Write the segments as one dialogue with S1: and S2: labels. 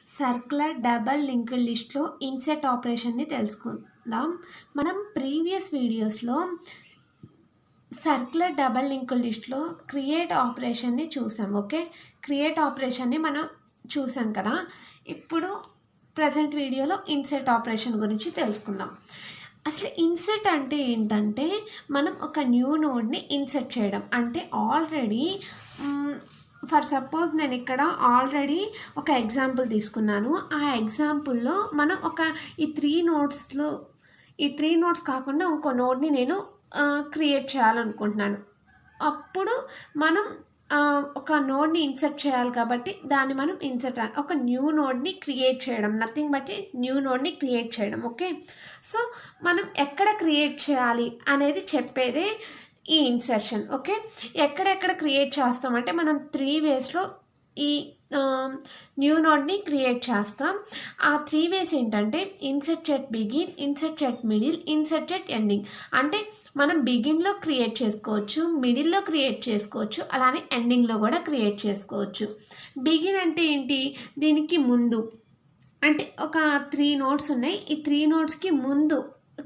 S1: Circular double linked లిస్ట్లో INCET ఆపరేషన్ని తెలుసుకుందాం. మనం ప్రీవియస్ వీడియోస్లో సర్క్యులర్ డబల్ లింక్డ్ లిస్ట్లో క్రియేట్ ఆపరేషన్ని చూసాం. ఓకే, క్రియేట్ ఆపరేషన్ని మనం చూసాం కదా. ఇప్పుడు ప్రజెంట్ వీడియోలో ఇన్సెట్ ఆపరేషన్ గురించి తెలుసుకుందాం. అసలు ఇన్సెట్ అంటే ఏంటంటే మనం ఒక న్యూ నోడ్ని ఇన్సెట్ చేయడం. అంటే ఆల్రెడీ ఫర్ సపోజ్ నేను ఇక్కడ ఆల్రెడీ ఒక ఎగ్జాంపుల్ తీసుకున్నాను. ఆ ఎగ్జాంపుల్లో మనం ఈ త్రీ నోడ్స్ కాకుండా ఇంకో నోడ్ని నేను క్రియేట్ చేయాలనుకుంటున్నాను. అప్పుడు మనం ఒక నోడ్ని ఇన్సర్ట్ చేయాలి కాబట్టి దాన్ని మనం ఒక న్యూ నోడ్ని క్రియేట్ చేయడం, నథింగ్ బట్ న్యూ నోడ్ని క్రియేట్ చేయడం. ఓకే, సో మనం ఎక్కడ క్రియేట్ చేయాలి అనేది చెప్పేదే ఈ ఇన్సర్షన్. ఓకే, ఎక్కడెక్కడ క్రియేట్ చేస్తామంటే మనం 3 వేస్లో ఈ న్యూ నోడ్ని క్రియేట్ చేస్తాం. ఆ 3 వేస్ ఏంటంటే insert at begin, insert at middle, insert at ending. అంటే మనం బిగిన్లో క్రియేట్ చేసుకోవచ్చు, మిడిల్లో క్రియేట్ చేసుకోవచ్చు, అలానే ఎండింగ్లో కూడా క్రియేట్ చేసుకోవచ్చు. బిగిన్ అంటే ఏంటి? దీనికి ముందు, అంటే ఒక 3 నోడ్స్ ఉన్నాయి. ఈ 3 నోడ్స్కి ముందు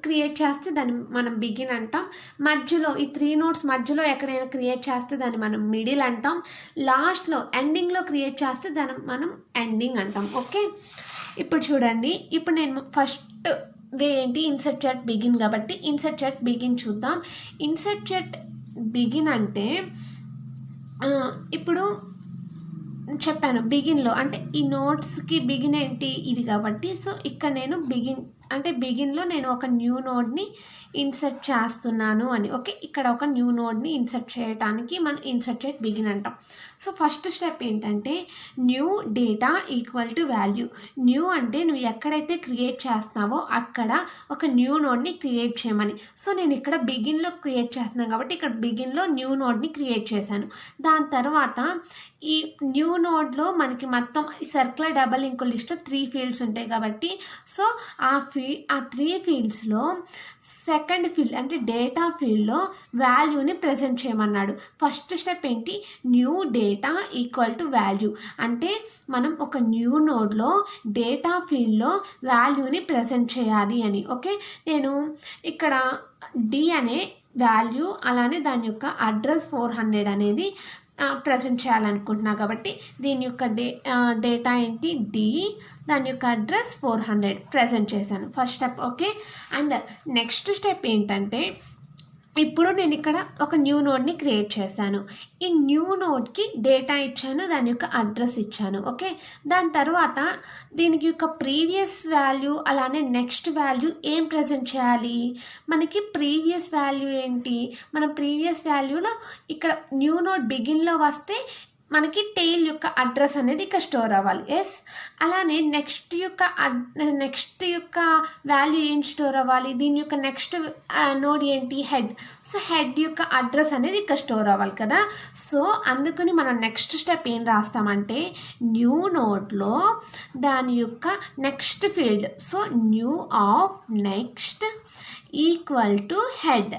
S1: క్రియేట్ చేస్తే దాన్ని మనం బిగిన్ అంటాం. మధ్యలో ఈ 3 నోడ్స్ మధ్యలో ఎక్కడైనా క్రియేట్ చేస్తే దాన్ని మనం మిడిల్ అంటాం. లాస్ట్లో ఎండింగ్లో క్రియేట్ చేస్తే దాన్ని మనం ఎండింగ్ అంటాం. ఓకే, ఇప్పుడు చూడండి, ఇప్పుడు నేను ఫస్ట్ వే ఏంటి? ఇన్సర్ట్ ఎట్ బిగిన్ కాబట్టి ఇన్సర్ట్ ఎట్ బిగిన్ చూద్దాం. ఇన్సర్ట్ ఎట్ బిగిన్ అంటే ఇప్పుడు చెప్పాను బిగిన్లో, అంటే ఈ నోట్స్కి బిగిన్ ఏంటి? ఇది కాబట్టి సో ఇక్కడ నేను బిగిన్లో నేను ఒక న్యూ నోడ్ని ఇన్సర్ట్ చేస్తున్నాను అని. ఓకే, ఇక్కడ ఒక న్యూ నోడ్ని ఇన్సర్ట్ చేయడానికి మనం ఇన్సర్ట్ ఎట్ బిగిన్ అంటాం. సో ఫస్ట్ స్టెప్ ఏంటంటే new data equal to value. New అంటే నువ్వు ఎక్కడైతే క్రియేట్ చేస్తున్నావో అక్కడ ఒక న్యూ నోడ్ని క్రియేట్ చేయమని. సో నేను ఇక్కడ బిగిన్లో క్రియేట్ చేస్తున్నాను కాబట్టి ఇక్కడ బిగిన్లో న్యూ నోడ్ని క్రియేట్ చేశాను. దాని తర్వాత ఈ న్యూ నోడ్లో మనకి మొత్తం సర్క్యులర్ డబల్ లింక్డ్ లిస్ట్లో 3 ఫీల్డ్స్ ఉంటాయి కాబట్టి సో ఆ 3 ఫీల్డ్స్లో సెకండ్ ఫీల్డ్ అంటే డేటా ఫీల్డ్లో వాల్యూని ప్రెజెంట్ చేయమన్నాడు. ఫస్ట్ స్టెప్ ఏంటి? New data equal to value. అంటే మనం ఒక న్యూ నోడ్లో డేటా ఫీల్డ్లో వాల్యూని ప్రెజెంట్ చేయాలి అని. ఓకే, నేను ఇక్కడ డి అనే వాల్యూ అలానే దాని యొక్క అడ్రస్ 400 అనేది ప్రజెంట్ చేయాలనుకుంటున్నా కాబట్టి దీని యొక్క డేటా ఏంటి? డి, దాని యొక్క అడ్రస్ 400 ప్రజెంట్ చేశాను first step. Okay, and next step ఏంటంటే ఇప్పుడు నేను ఇక్కడ ఒక న్యూ నోడ్ని క్రియేట్ చేశాను. ఈ న్యూ నోడ్కి డేటా ఇచ్చాను, దాని యొక్క అడ్రస్ ఇచ్చాను. ఓకే, దాని తర్వాత దీనికి యొక్క ప్రీవియస్ వాల్యూ అలానే నెక్స్ట్ వాల్యూ ఏం ప్రజెంట్ చేయాలి? మనకి ప్రీవియస్ వాల్యూ ఏంటి? మన ప్రీవియస్ వాల్యూలో ఇక్కడ న్యూ నోడ్ బిగిన్లో వస్తే మనకి టెయిల్ యొక్క అడ్రస్ అనేది ఇక్కడ స్టోర్ అవ్వాలి. ఎస్, అలానే నెక్స్ట్ యొక్క వాల్యూ ఏం స్టోర్ అవ్వాలి? దీని యొక్క నెక్స్ట్ నోడ్ ఏంటి? హెడ్. సో హెడ్ యొక్క అడ్రస్ అనేది ఇక్కడ స్టోర్ అవ్వాలి కదా. సో అందుకని మనం నెక్స్ట్ స్టెప్ ఏం రాస్తామంటే న్యూ నోడ్లో దాని యొక్క next field, so new of next equal to head.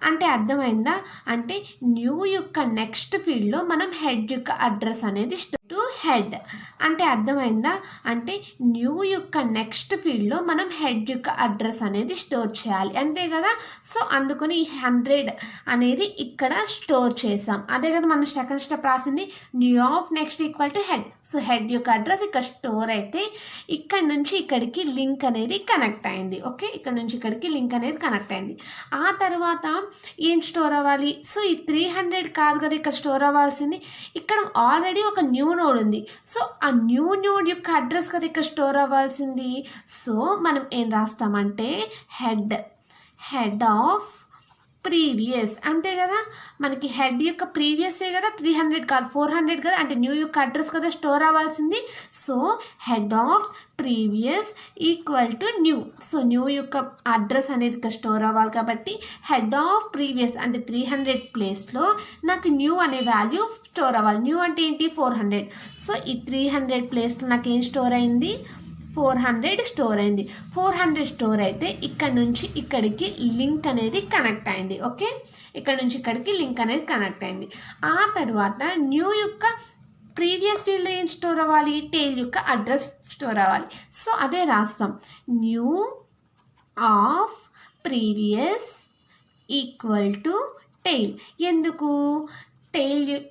S1: అంటే అర్థమైందా? అంటే న్యూ యొక్క నెక్స్ట్ ఫీల్డ్లో మనం హెడ్ యొక్క అడ్రస్ అనేది టు హెడ్. అంటే అర్థమైందా? అంటే న్యూ యొక్క నెక్స్ట్ ఫీల్డ్లో మనం హెడ్ యొక్క అడ్రస్ అనేది స్టోర్ చేయాలి, అంతే కదా. సో అందుకని ఈ 100 అనేది ఇక్కడ స్టోర్ చేసాం. అదే కదా మనం సెకండ్ స్టెప్ రాసింది, new of next equal to head. So head యొక్క అడ్రస్ ఇక్కడ స్టోర్ అయితే ఇక్కడ నుంచి ఇక్కడికి లింక్ అనేది కనెక్ట్ అయింది. ఓకే, ఇక్కడ నుంచి ఇక్కడికి లింక్ అనేది కనెక్ట్ అయింది. ఆ తర్వాత ఏం స్టోర్ అవ్వాలి? సో ఈ 300 కాదు కదా ఇక్కడ స్టోర్ అవ్వాల్సింది, ఇక్కడ ఆల్రెడీ ఒక న్యూ నోడ్ ఉంది. సో ఆ న్యూ నోడ్ యొక్క అడ్రస్ కదా ఇక్కడ స్టోర్ అవ్వాల్సింది. సో మనం ఏం రాస్తామంటే హెడ్ ఆఫ్ ప్రీవియస్, అంతే కదా. మనకి హెడ్ యొక్క ప్రీవియసే కదా, 300 కాదు 400 కదా, అంటే న్యూ యొక్క అడ్రస్ కదా స్టోర్ అవ్వాల్సింది. So head of previous equal to new. So new యొక్క అడ్రస్ అనేది ఇక్కడ స్టోర్ అవ్వాలి కాబట్టి హెడ్ ఆఫ్ ప్రీవియస్ అంటే 300 ప్లేస్లో నాకు న్యూ అనే వాల్యూ స్టోర్ అవ్వాలి. న్యూ అంటే ఏంటి? 400. సో ఈ 300 ప్లేస్లో నాకు ఏం స్టోర్ అయింది? 400 స్టోర్ అయింది. 400 స్టోర్ అయితే ఇక్కడ నుంచి ఇక్కడికి లింక్ అనేది కనెక్ట్ అయింది. ఓకే, ఇక్కడ నుంచి ఇక్కడికి లింక్ అనేది కనెక్ట్ అయింది. ఆ తర్వాత న్యూ యొక్క ప్రీవియస్ ఫీల్డ్లో ఏం స్టోర్ అవ్వాలి, టెయిల్ యొక్క అడ్రస్ స్టోర్ అవ్వాలి. సో అదే రాస్తాం, new of previous equal to tail. ఎందుకు,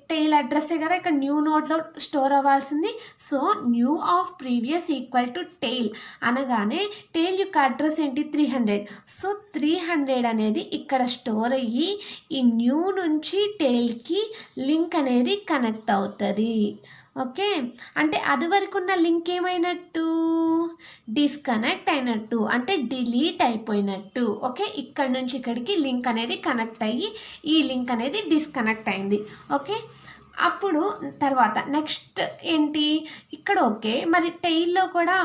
S1: టెయిల్ అడ్రస్సే కదా ఇక్కడ న్యూ నోడ్లో స్టోర్ అవ్వాల్సింది. So new of previous equal to tail అనగానే టెయిల్ యొక్క అడ్రస్ ఏంటి 300. సో 300 అనేది ఇక్కడ స్టోర్ అయ్యి ఈ న్యూ నుంచి టెయిల్కి లింక్ అనేది కనెక్ట్ అవుతుంది. ఓకే, అంటే అది వరకు ఉన్న లింక్ ఏమైనట్టు, డిస్కనెక్ట్ అయినట్టు, అంటే డిలీట్ అయిపోయినట్టు. ఓకే, ఇక్కడ నుంచి ఇక్కడికి లింక్ అనేది కనెక్ట్ అయ్యి ఈ లింక్ అనేది డిస్కనెక్ట్ అయింది. ఓకే, అప్పుడు తర్వాత నెక్స్ట్ ఏంటి ఇక్కడ. ఓకే, మరి టెయిల్లో కూడా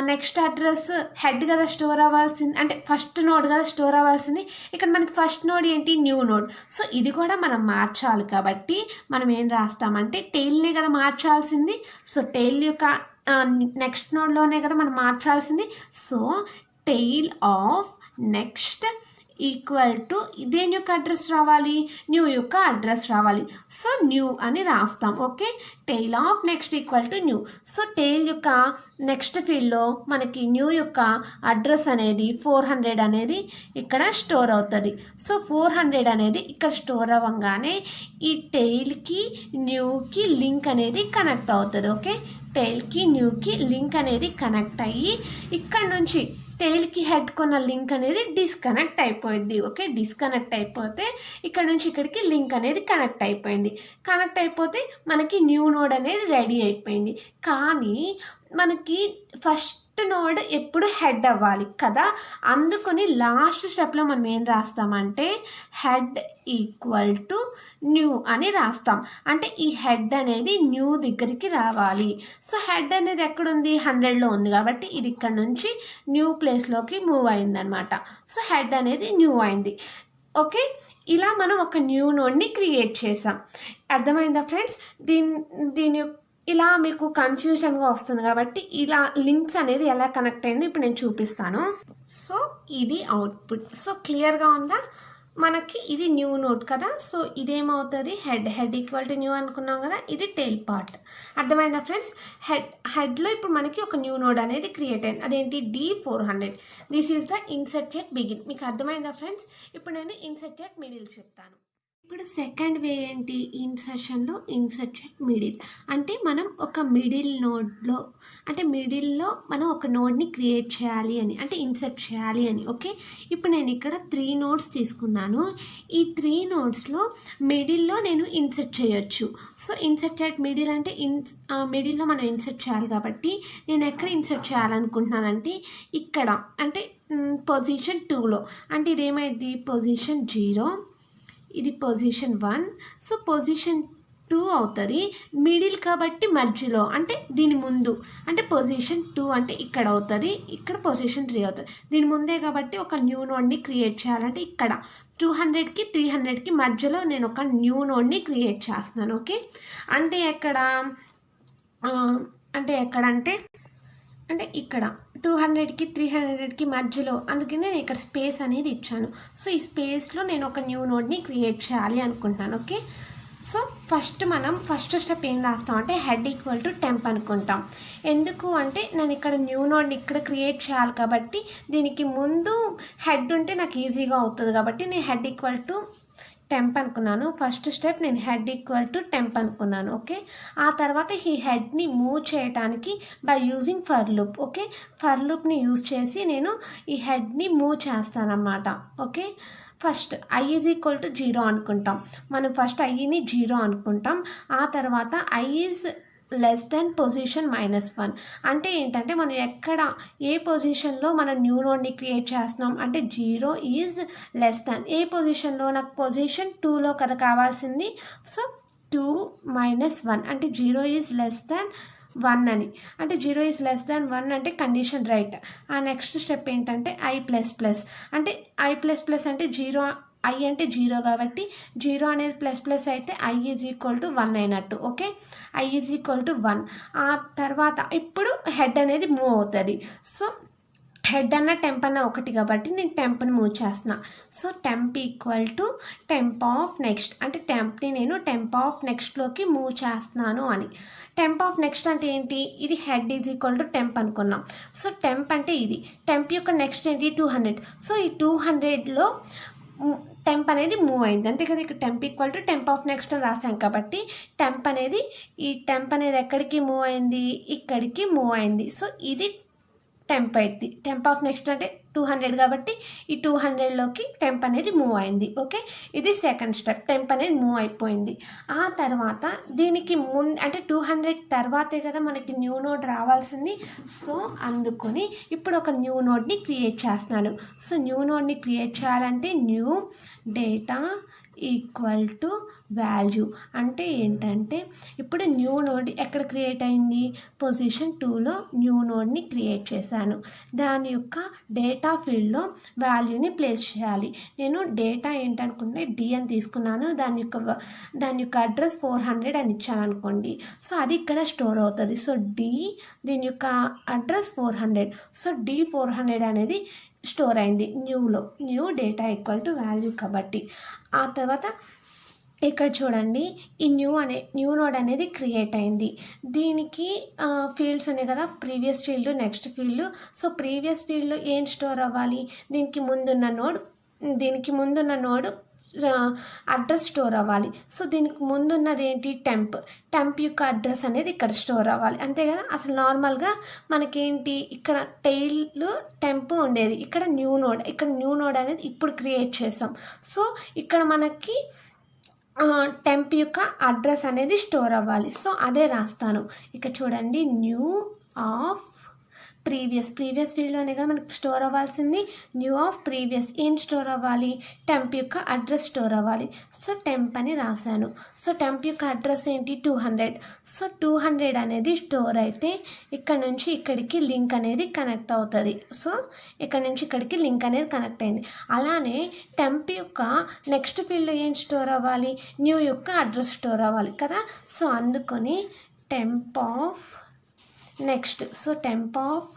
S1: నెక్స్ట్ అడ్రస్ హెడ్ కదా స్టోర్ అవ్వాల్సింది, అంటే ఫస్ట్ నోడ్ కదా స్టోర్ అవ్వాల్సింది. ఇక్కడ మనకి ఫస్ట్ నోడ్ ఏంటి, న్యూ నోడ్. సో ఇది కూడా మనం మార్చాలి కాబట్టి మనం ఏం రాస్తామంటే టెయిల్నే కదా మార్చాల్సింది. సో టెయిల్ యొక్క నెక్స్ట్ నోడ్లోనే కదా మనం మార్చాల్సింది. So tail of next equal to దేని యొక్క అడ్రస్ రావాలి, న్యూ యొక్క అడ్రస్ రావాలి. సో న్యూ అని రాస్తాం. Okay, tail of next equal to new. So tail యొక్క నెక్స్ట్ ఫీల్డ్లో మనకి న్యూ యొక్క అడ్రస్ అనేది 400 అనేది ఇక్కడ స్టోర్ అవుతుంది. సో 400 అనేది ఇక్కడ స్టోర్ అవ్వగానే ఈ టెయిల్కి న్యూకి లింక్ అనేది కనెక్ట్ అవుతుంది. ఓకే, టెయిల్కి న్యూకి లింక్ అనేది కనెక్ట్ అయ్యి ఇక్కడ నుంచి టెయిల్కి హెడ్ కొన్న లింక్ అనేది డిస్కనెక్ట్ అయిపోయింది. ఓకే, డిస్కనెక్ట్ అయిపోతే ఇక్కడ నుంచి ఇక్కడికి లింక్ అనేది కనెక్ట్ అయిపోయింది. కనెక్ట్ అయిపోతే మనకి న్యూ నోడ్ అనేది రెడీ అయిపోయింది. కానీ మనకి ఫస్ట్ నోడ్ ఎప్పుడు హెడ్ అవ్వాలి కదా, అందుకని లాస్ట్ స్టెప్లో మనం ఏం రాస్తామంటే హెడ్ ఈక్వల్ టు న్యూ అని రాస్తాం. అంటే ఈ హెడ్ అనేది న్యూ దగ్గరికి రావాలి. సో హెడ్ అనేది ఎక్కడుంది, 100లో ఉంది కాబట్టి ఇది ఇక్కడ నుంచి న్యూ ప్లేస్లోకి మూవ్ అయిందనమాట. సో హెడ్ అనేది న్యూ అయింది. ఓకే, ఇలా మనం ఒక న్యూ నోడ్ని క్రియేట్ చేసాం. అర్థమైందా ఫ్రెండ్స్? దీని ఇలా మీకు కన్ఫ్యూజన్గా వస్తుంది కాబట్టి ఇలా లింక్స్ అనేది ఎలా కనెక్ట్ అయిందో ఇప్పుడు నేను చూపిస్తాను. సో ఇది అవుట్పుట్. సో క్లియర్గా ఉందా? మనకి ఇది న్యూ నోడ్ కదా. సో ఇదేమవుతుంది, హెడ్ ఈక్వల్ టు న్యూ అనుకున్నాం కదా, ఇది టెయిల్ పార్ట్. అర్థమైందా ఫ్రెండ్స్? హెడ్లో ఇప్పుడు మనకి ఒక న్యూ నోడ్ అనేది క్రియేట్ అయింది. అదేంటి, D400. This is the insert at begin. మీకు అర్థమైందా ఫ్రెండ్స్? ఇప్పుడు నేను ఇన్సర్ట్ ఎట్ మిడిల్ చెప్తాను. ఇప్పుడు సెకండ్ వే ఏంటి, ఇన్సర్షన్లో ఇన్సర్ట్ ఎట్ మిడిల్. అంటే మనం ఒక మిడిల్ నోడ్లో, అంటే మిడిల్లో మనం ఒక నోడ్ని క్రియేట్ చేయాలి అని, అంటే ఇన్సర్ట్ చేయాలి అని. ఓకే, ఇప్పుడు నేను ఇక్కడ 3 నోడ్స్ తీసుకున్నాను. ఈ 3 నోడ్స్లో మిడిల్లో నేను ఇన్సర్ట్ చేయొచ్చు. సో ఇన్సర్ట్ ఎట్ మిడిల్ అంటే మిడిల్లో మనం ఇన్సర్ట్ చేయాలి కాబట్టి నేను ఎక్కడ ఇన్సర్ట్ చేయాలనుకుంటున్నానంటే ఇక్కడ, అంటే పొజిషన్ 2లో. అంటే ఇదేమైంది, పొజిషన్ 0, ఇది పొజిషన్ 1. సో పొజిషన్ 2 అవుతుంది. మిడిల్ కాబట్టి మధ్యలో, అంటే దీని ముందు, అంటే పొజిషన్ 2 అంటే ఇక్కడ అవుతుంది, ఇక్కడ పొజిషన్ 3 అవుతుంది. దీని ముందే కాబట్టి ఒక న్యూ నోడ్ని క్రియేట్ చేయాలంటే ఇక్కడ 200కి 300కి మధ్యలో నేను ఒక న్యూ నోడ్ని క్రియేట్ చేస్తున్నాను. ఓకే, అంటే ఎక్కడంటే అంటే ఇక్కడ 200కి 300కి మధ్యలో, అందుకని నేను ఇక్కడ స్పేస్ అనేది ఇచ్చాను. సో ఈ స్పేస్లో నేను ఒక న్యూ నోడ్ని క్రియేట్ చేయాలి అనుకుంటాను. ఓకే, సో ఫస్ట్ స్టెప్ ఏం రాస్తాం అంటే హెడ్ ఈక్వల్ టు టెంప్ అనుకుంటాం. ఎందుకు అంటే నేను ఇక్కడ న్యూ నోడ్ని ఇక్కడ క్రియేట్ చేయాలి కాబట్టి దీనికి ముందు హెడ్ ఉంటే నాకు ఈజీగా అవుతుంది కాబట్టి నేను హెడ్ ఈక్వల్ టు టెంప్ అనుకున్నాను. ఫస్ట్ స్టెప్ నేను హెడ్ ఈక్వల్ టు టెంప్ అనుకున్నాను. ఓకే, ఆ తర్వాత ఈ హెడ్ని మూవ్ చేయడానికి by using for loop. Okay, for లూప్ని యూజ్ చేసి నేను ఈ హెడ్ని మూవ్ చేస్తానన్నమాట. Okay, first I is equal to 0 అనుకుంటాం. మనం ఫస్ట్ ఐని 0 అనుకుంటాం. ఆ తర్వాత I is less than position -1. అంటే ఏంటంటే మనం ఎక్కడ ఏ పొజిషన్లో మనం న్యూ నోడ్ని క్రియేట్ చేస్తున్నాం అంటే 0 ఈజ్ లెస్ దాన్ ఏ పొజిషన్లో, నాకు పొజిషన్ 2లో కదా కావాల్సింది. సో 2 - 1 అంటే 0 ఈజ్ లెస్ దాన్ 1 అని. అంటే 0 ఈజ్ లెస్ దాన్ 1 అంటే కండిషన్ రైట్. ఆ నెక్స్ట్ స్టెప్ ఏంటంటే I++. అంటే I++ అంటే 0, I అంటే 0 కాబట్టి 0 అనేది ++ అయితే I ఈజ్ ఈక్వల్ టు 1 అయినట్టు. Okay, I is equal to 1. ఆ తర్వాత ఇప్పుడు హెడ్ అనేది మూవ్ అవుతుంది. సో హెడ్ అన్న టెంప్ అన్న ఒకటి కాబట్టి నేను టెంప్ని మూవ్ చేస్తున్నా. So temp equal to temp of next, అంటే టెంప్ని నేను టెంప్ ఆఫ్ నెక్స్ట్లోకి మూవ్ చేస్తున్నాను అని. టెంప్ ఆఫ్ నెక్స్ట్ అంటే ఏంటి, ఇది head is equal to temp అనుకున్నాం. సో టెంప్ అంటే ఇది, టెంప్ యొక్క నెక్స్ట్ ఏంటి 200. సో ఈ 200లో టెంప్ అనేది మూవ్ అయింది అంతే కదా. ఇక్కడ temp equal to temp of next అని రాసాం కాబట్టి టెంప్ అనేది, ఈ టెంప్ అనేది ఎక్కడికి మూవ్ అయింది, ఇక్కడికి మూవ్ అయింది. సో ఇది టెంప్ అయింది. టెంప్ ఆఫ్ నెక్స్ట్ అంటే 200 కాబట్టి ఈ 200లోకి టెంప్ అనేది మూవ్ అయింది. ఓకే, ఇది సెకండ్ స్టెప్, టెంప్ అనేది మూవ్ అయిపోయింది. ఆ తర్వాత దీనికి అంటే 200 తర్వాతే కదా మనకి న్యూ నోడ్ రావాల్సింది. సో అందుకొని ఇప్పుడు ఒక న్యూ నోడ్ని క్రియేట్ చేస్తున్నాను. సో న్యూ నోడ్ని క్రియేట్ చేయాలంటే new data equal to value అంటే ఏంటంటే, ఇప్పుడు న్యూ నోడ్ ఎక్కడ క్రియేట్ అయింది, పొజిషన్ 2లో న్యూ నోడ్ని క్రియేట్ చేశాను. దాని యొక్క డేటా ఫీల్డ్లో వాల్యూని ప్లేస్ చేయాలి. నేను డేటా ఏంటనుకుంటే డి అని తీసుకున్నాను, దాని యొక్క అడ్రస్ 400 అని ఇచ్చాను అనుకోండి. సో అది ఇక్కడ స్టోర్ అవుతుంది. సో దీని యొక్క అడ్రస్ 400. సో D400 అనేది స్టోర్ అయింది న్యూలో, new data equal to value కాబట్టి. ఆ తర్వాత ఇక్కడ చూడండి, ఈ న్యూ నోడ్ అనేది క్రియేట్ అయింది. దీనికి ఫీల్డ్స్ ఉన్నాయి కదా, previous field, next field. So previous ఫీల్డ్లో ఏం స్టోర్ అవ్వాలి, దీనికి ముందున్న నోడ్ అడ్రస్ స్టోర్ అవ్వాలి. సో దీనికి ముందున్నది ఏంటి, టెంప్ యొక్క అడ్రస్ అనేది ఇక్కడ స్టోర్ అవ్వాలి అంతే కదా. అసలు నార్మల్గా మనకేంటి, ఇక్కడ టెయిల్ టెంప్ ఉండేది, ఇక్కడ న్యూ నోడ్ అనేది ఇప్పుడు క్రియేట్ చేసాం. సో ఇక్కడ మనకి టెంప్ యొక్క అడ్రస్ అనేది స్టోర్ అవ్వాలి. సో అదే రాస్తాను ఇక్కడ చూడండి, న్యూ ఆఫ్ ప్రీవియస్ ఫీల్డ్లోనే కదా మనకు స్టోర్ అవ్వాల్సింది. న్యూ ఆఫ్ ప్రీవియస్ ఏం స్టోర్ అవ్వాలి, టెంప్ యొక్క అడ్రస్ స్టోర్ అవ్వాలి. సో టెంప్ అని రాశాను. సో టెంప్ యొక్క అడ్రస్ ఏంటి 200. సో 200 అనేది స్టోర్ అయితే ఇక్కడ నుంచి ఇక్కడికి లింక్ అనేది కనెక్ట్ అవుతుంది. సో ఇక్కడ నుంచి ఇక్కడికి లింక్ అనేది కనెక్ట్ అయింది. అలానే టెంప్ యొక్క నెక్స్ట్ ఫీల్డ్లో ఏం స్టోర్ అవ్వాలి, న్యూ యొక్క అడ్రస్ స్టోర్ అవ్వాలి కదా. సో అందుకొని temp of next, so temp of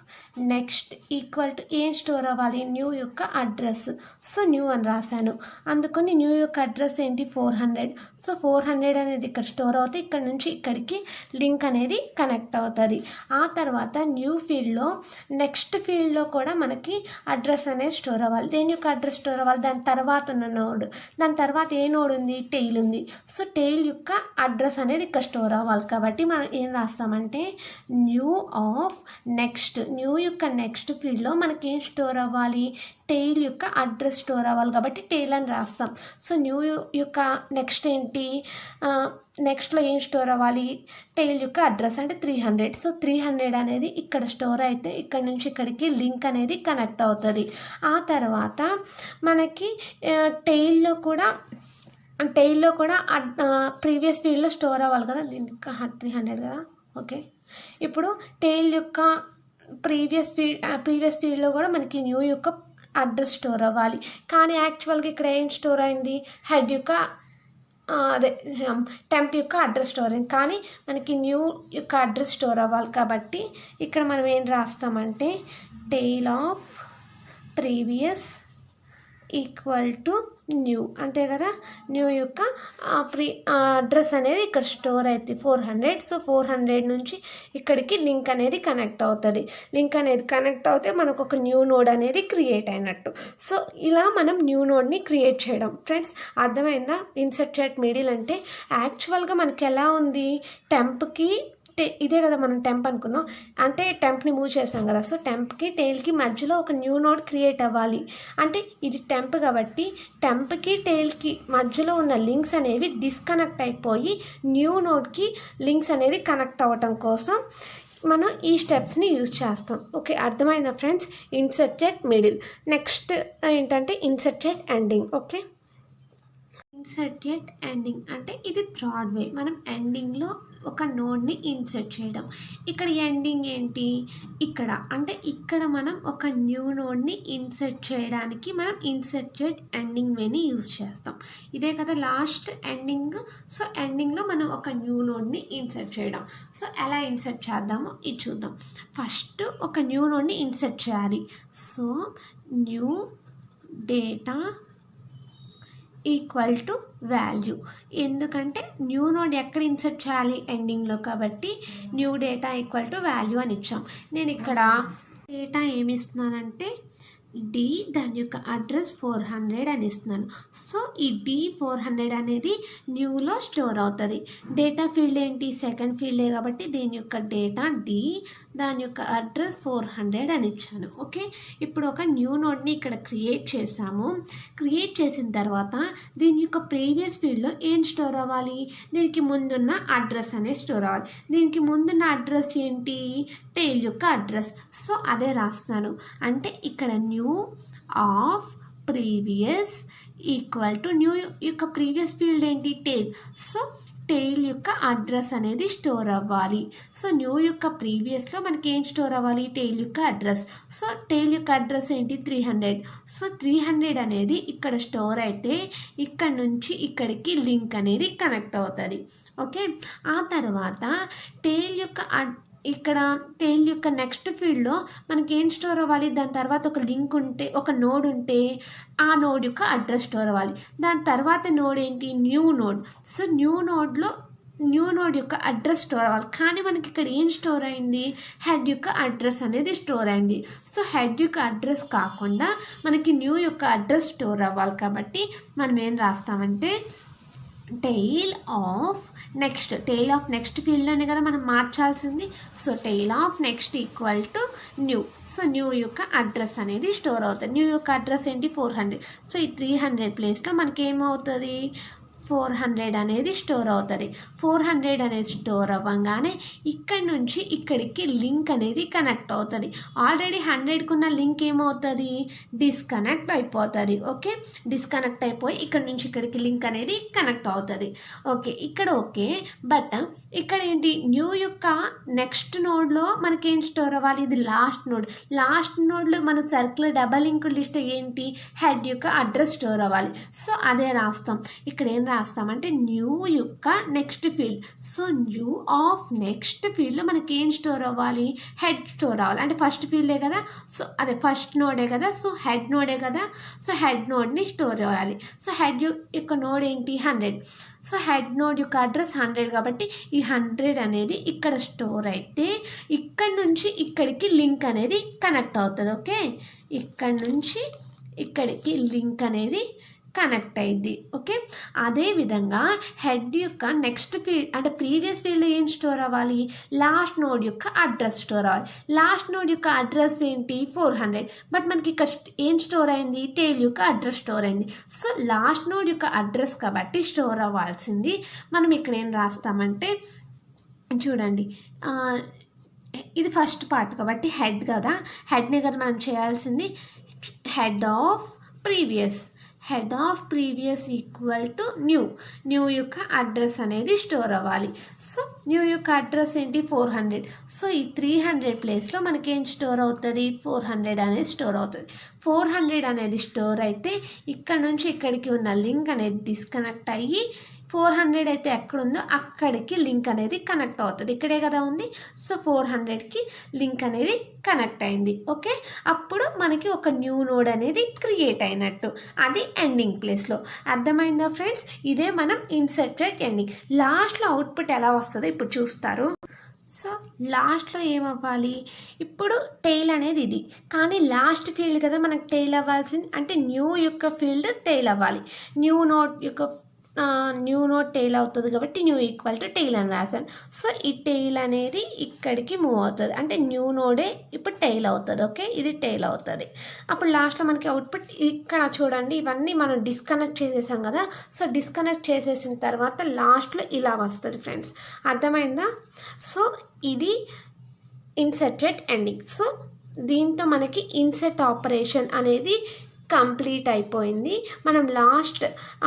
S1: next equal to ఏం స్టోర్ అవ్వాలి, న్యూ యొక్క అడ్రస్. సో న్యూ అని రాశాను. అందుకని న్యూ యొక్క అడ్రస్ ఏంటి 400. సో 400 అనేది ఇక్కడ స్టోర్ అవుతుంది, ఇక్కడ నుంచి ఇక్కడికి లింక్ అనేది కనెక్ట్ అవుతుంది. ఆ తర్వాత న్యూ ఫీల్డ్లో నెక్స్ట్ ఫీల్డ్లో కూడా మనకి అడ్రస్ అనేది స్టోర్ అవ్వాలి. దేని యొక్క అడ్రస్ స్టోర్ అవ్వాలి, దాని తర్వాత ఉన్న నోడ్, దాని తర్వాత ఏ నోడ్ ఉంది, టెయిల్ ఉంది. సో టెయిల్ యొక్క అడ్రస్ అనేది ఇక్కడ స్టోర్ అవ్వాలి కాబట్టి మనం ఏం రాస్తామంటే న్యూ ఆఫ్ నెక్స్ట్, న్యూ యొక్క నెక్స్ట్ ఫీల్డ్లో మనకి ఏం స్టోర్ అవ్వాలి, టెయిల్ యొక్క అడ్రస్ స్టోర్ అవ్వాలి కాబట్టి టెయిల్ అని రాస్తాం. సో న్యూ యొక్క నెక్స్ట్ ఏంటి, నెక్స్ట్లో ఏం స్టోర్ అవ్వాలి, టెయిల్ యొక్క అడ్రస్ అంటే 300. సో 300 అనేది ఇక్కడ స్టోర్ అయితే ఇక్కడ నుంచి ఇక్కడికి లింక్ అనేది కనెక్ట్ అవుతుంది. ఆ తర్వాత మనకి టెయిల్లో కూడా ప్రీవియస్ ఫీల్డ్లో స్టోర్ అవ్వాలి కదా, దీనికి 300 కదా. ఓకే, ఇప్పుడు టెయిల్ యొక్క ప్రీవియస్ ఫీల్డ్లో కూడా మనకి న్యూ యొక్క అడ్రస్ స్టోర్ అవ్వాలి. కానీ యాక్చువల్గా ఇక్కడ ఏం స్టోర్ అయింది, హెడ్ యొక్క టెంప్ యొక్క అడ్రస్ స్టోర్ అయింది. కానీ మనకి న్యూ యొక్క అడ్రస్ స్టోర్ అవ్వాలి కాబట్టి ఇక్కడ మనం ఏం రాస్తామంటే tail of previous equal to new అంతే కదా. న్యూ యొక్క అడ్రస్ అనేది ఇక్కడ స్టోర్ అవుతుంది 400. సో 400 నుంచి ఇక్కడికి లింక్ అనేది కనెక్ట్ అవుతుంది. లింక్ అనేది కనెక్ట్ అవుతే మనకు ఒక న్యూ నోడ్ అనేది క్రియేట్ అయినట్టు. సో ఇలా మనం న్యూ నోడ్ని క్రియేట్ చేయడం. ఫ్రెండ్స్ అర్థమైందా, ఇన్సర్ట్ చాట్ మిడిల్ అంటే యాక్చువల్గా మనకి ఎలా ఉంది, టెంప్కి ఇదే కదా మనం టెంప్ అనుకున్నాం, అంటే టెంప్ని మూవ్ చేసాం కదా. సో టెంప్కి టెయిల్కి మధ్యలో ఒక న్యూ నోడ్ క్రియేట్ అవ్వాలి. అంటే ఇది టెంప్ కాబట్టి టెంప్కి టెయిల్కి మధ్యలో ఉన్న లింక్స్ అనేవి డిస్కనెక్ట్ అయిపోయి న్యూ నోడ్కి లింక్స్ అనేది కనెక్ట్ అవ్వటం కోసం మనం ఈ స్టెప్స్ని యూజ్ చేస్తాం. ఓకే, అర్థమైందా friends. Insert at middle. Next ఏంటంటే insert at ending. Okay, insert at ending అంటే ఇది థర్డ్ వే. మనం ఎండింగ్లో ఒక నోడ్ని ఇన్సర్ట్ చేయడం. ఇక్కడ ఎండింగ్ ఏంటి, ఇక్కడ అంటే ఇక్కడ మనం ఒక న్యూ నోడ్ని ఇన్సర్ట్ చేయడానికి మనం ఇన్సర్టెడ్ ఎండింగ్ వేని యూజ్ చేస్తాం. ఇదే కదా లాస్ట్ ఎండింగ్. సో ఎండింగ్లో మనం ఒక న్యూ నోడ్ని ఇన్సర్ట్ చేయడం. సో ఎలా ఇన్సర్ట్ చేద్దామో ఇది చూద్దాం. ఫస్ట్ ఒక న్యూ నోడ్ని ఇన్సర్ట్ చేయాలి. So new data equal to value. ఎందుకంటే న్యూ నోడ్ ఎక్కడ ఇన్సర్ట్ చేయాలి, ఎండింగ్లో, కాబట్టి new data equal to value అని ఇచ్చాం. నేను ఇక్కడ డేటా ఏమి ఇస్తున్నానంటే డి, దాని యొక్క అడ్రస్ 400 అని ఇస్తున్నాను. సో ఈ D400 అనేది న్యూలో స్టోర్ అవుతుంది. డేటా ఫీల్డ్ ఏంటి, సెకండ్ ఫీల్డే కాబట్టి దీని యొక్క డేటా డి, దాని యొక్క అడ్రస్ 400 అని ఇచ్చాను. ఓకే, ఇప్పుడు ఒక న్యూ నోడ్ని ఇక్కడ క్రియేట్ చేసాము. క్రియేట్ చేసిన తర్వాత దీని యొక్క ప్రీవియస్ ఫీల్డ్లో ఏం స్టోర్ అవ్వాలి, దీనికి ముందున్న అడ్రస్ అనేది స్టోర్ అవ్వాలి. దీనికి ముందున్న అడ్రస్ ఏంటి, టైల్ యొక్క అడ్రస్. సో అదే రాస్తున్నాను. అంటే ఇక్కడ new of previous equal to new యొక్క ప్రీవియస్ ఫీల్డ్ ఏంటి, టైల్. సో టైల్ యొక్క అడ్రస్ అనేది స్టోర్ అవ్వాలి. సో న్యూ యొక్క ప్రీవియస్లో మనకి ఏం స్టోర్ అవ్వాలి, టైల్ యొక్క అడ్రస్. సో టైల్ యొక్క అడ్రస్ ఏంటి 300. సో 300 అనేది ఇక్కడ స్టోర్ అయితే ఇక్కడ నుంచి ఇక్కడికి లింక్ అనేది కనెక్ట్ అవుతుంది. ఓకే, ఆ తర్వాత టైల్ యొక్క ఇక్కడ టైల్ యొక్క నెక్స్ట్ ఫీల్డ్లో మనకి ఏం స్టోర్ అవ్వాలి, దాని తర్వాత ఒక లింక్ ఉంటే, ఒక నోడ్ ఉంటే ఆ నోడ్ యొక్క అడ్రస్ స్టోర్ అవ్వాలి. దాని తర్వాత నోడ్ ఏంటి, new node. So new node యొక్క అడ్రస్ స్టోర్ అవ్వాలి. కానీ మనకి ఇక్కడ ఏం స్టోర్ అయింది, హెడ్ యొక్క అడ్రస్ అనేది స్టోర్ అయింది. సో హెడ్ యొక్క అడ్రస్ కాకుండా మనకి న్యూ యొక్క అడ్రస్ స్టోర్ అవ్వాలి. కాబట్టి మనం ఏం రాస్తామంటే టైల్ ఆఫ్ నెక్స్ట్ ఫీల్డ్లోనే కదా మనం మార్చాల్సింది. So tail of next equal to new. So new యొక్క అడ్రస్ అనేది స్టోర్ అవుతుంది. న్యూ యొక్క అడ్రస్ ఏంటి 400. సో ఈ 300 ప్లేస్లో మనకి ఏమవుతుంది, 400 అనేది స్టోర్ అవుతుంది. 400 అనేది స్టోర్ అవ్వగానే ఇక్కడి నుంచి ఇక్కడికి లింక్ అనేది కనెక్ట్ అవుతుంది. ఆల్రెడీ 100కు ఉన్న లింక్ ఏమవుతుంది, డిస్కనెక్ట్ అయిపోతుంది. ఓకే, డిస్కనెక్ట్ అయిపోయి ఇక్కడ నుంచి ఇక్కడికి లింక్ అనేది కనెక్ట్ అవుతుంది. ఓకే, ఇక్కడ ఓకే. బట్ ఇక్కడ ఏంటి, న్యూ యొక్క నెక్స్ట్ నోడ్లో మనకి ఏం స్టోర్ అవ్వాలి, ఇది లాస్ట్ నోడ్లో మన సర్కిల్ డబల్ లింక్ లిస్ట్ ఏంటి, హెడ్ యొక్క అడ్రస్ స్టోర్ అవ్వాలి. సో అదే రాస్తాం. ఇక్కడ ఏం రాస్తామంటే న్యూ యొక్క next field. So new of next ఫీల్డ్లో మనకి ఏం స్టోర్ అవ్వాలి, హెడ్ స్టోర్ అవ్వాలి. అంటే ఫస్ట్ ఫీల్డే కదా, సో అదే ఫస్ట్ నోడే కదా, సో హెడ్ నోడే కదా. సో హెడ్ నోడ్ని స్టోర్ అవ్వాలి. సో హెడ్ యొక్క నోడ్ ఏంటి 100. సో హెడ్ నోడ్ యొక్క అడ్రస్ 100 కాబట్టి ఈ 100 అనేది ఇక్కడ స్టోర్ అయితే ఇక్కడ నుంచి ఇక్కడికి లింక్ అనేది కనెక్ట్ అవుతుంది. ఓకే, ఇక్కడ నుంచి ఇక్కడికి లింక్ అనేది కనెక్ట్ అయింది. ఓకే, అదేవిధంగా హెడ్ యొక్క నెక్స్ట్ ఫీల్డ్ అంటే ప్రీవియస్ ఫీల్డ్ ఏం స్టోర్ అవ్వాలి, లాస్ట్ నోడ్ యొక్క అడ్రస్ స్టోర్ అవ్వాలి. లాస్ట్ నోడ్ యొక్క అడ్రస్ ఏంటి 400. బట్ మనకి ఇక్కడ ఏం స్టోర్ అయింది, టైల్ యొక్క అడ్రస్ స్టోర్ అయింది. సో లాస్ట్ నోడ్ యొక్క అడ్రస్ కాబట్టి స్టోర్ అవ్వాల్సింది మనం ఇక్కడ ఏం రాస్తామంటే చూడండి, ఇది ఫస్ట్ పార్ట్ కాబట్టి హెడ్ కదా, హెడ్నే కదా మనం చేయాల్సింది. Head of previous equal to new యొక్క అడ్రస్ అనేది స్టోర్ అవ్వాలి. సో న్యూ యొక్క అడ్రస్ ఏంటి 400. సో ఈ 300 ప్లేస్లో మనకేం స్టోర్ అవుతుంది, 400 అనేది స్టోర్ అవుతుంది. 400 అనేది స్టోర్ అయితే ఇక్కడ నుంచి ఇక్కడికి ఉన్న లింక్ అనేది డిస్కనెక్ట్ అయ్యి 400 అయితే ఎక్కడుందో అక్కడికి లింక్ అనేది కనెక్ట్ అవుతుంది. ఇక్కడే కదా ఉంది. సో 400కి లింక్ అనేది కనెక్ట్ అయింది. ఓకే, అప్పుడు మనకి ఒక న్యూ నోడ్ అనేది క్రియేట్ అయినట్టు. అది ఎండింగ్ ప్లేస్లో. అర్థమైందా ఫ్రెండ్స్? ఇదే మనం ఇన్సర్టెడ్ ఎండింగ్. లాస్ట్లో అవుట్పుట్ ఎలా వస్తుందో ఇప్పుడు చూస్తారు. సో లాస్ట్లో ఏమవ్వాలి, ఇప్పుడు టైల్ అనేది ఇది, కానీ లాస్ట్ ఫీల్డ్ కదా మనకు టైల్ అవ్వాల్సింది. అంటే న్యూ యొక్క ఫీల్డ్ టైల్ అవ్వాలి. న్యూ నోట్ టైల్ అవుతుంది కాబట్టి న్యూ ఈక్వల్ టు టైల్ అని రాశాను. సో ఈ టైల్ అనేది ఇక్కడికి మూవ్ అవుతుంది. అంటే న్యూ నోడే ఇప్పుడు టైల్ అవుతుంది. ఓకే, ఇది టైల్ అవుతుంది. అప్పుడు లాస్ట్లో మనకి అవుట్పుట్ ఇక్కడ చూడండి, ఇవన్నీ మనం డిస్కనెక్ట్ చేసేసాం కదా. సో డిస్కనెక్ట్ చేసేసిన తర్వాత లాస్ట్లో ఇలా వస్తుంది ఫ్రెండ్స్. అర్థమైందా? సో ఇది ఇన్సర్టెడ్ ఎండింగ్. సో దీంతో మనకి ఇన్సర్ట్ ఆపరేషన్ అనేది కంప్లీట్ అయిపోయింది. మనం లాస్ట్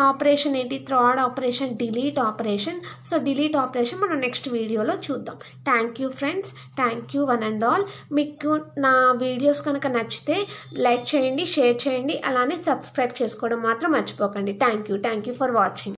S1: ఆపరేషన్ ఏంటి, third operation delete operation. So delete operation మనం నెక్స్ట్ వీడియోలో చూద్దాం. Thank you friends, thank you one and all. మీకు నా వీడియోస్ కనుక నచ్చితే లైక్ చేయండి, షేర్ చేయండి, అలానే సబ్స్క్రైబ్ చేసుకోవడం మాత్రం మర్చిపోకండి. Thank you for watching.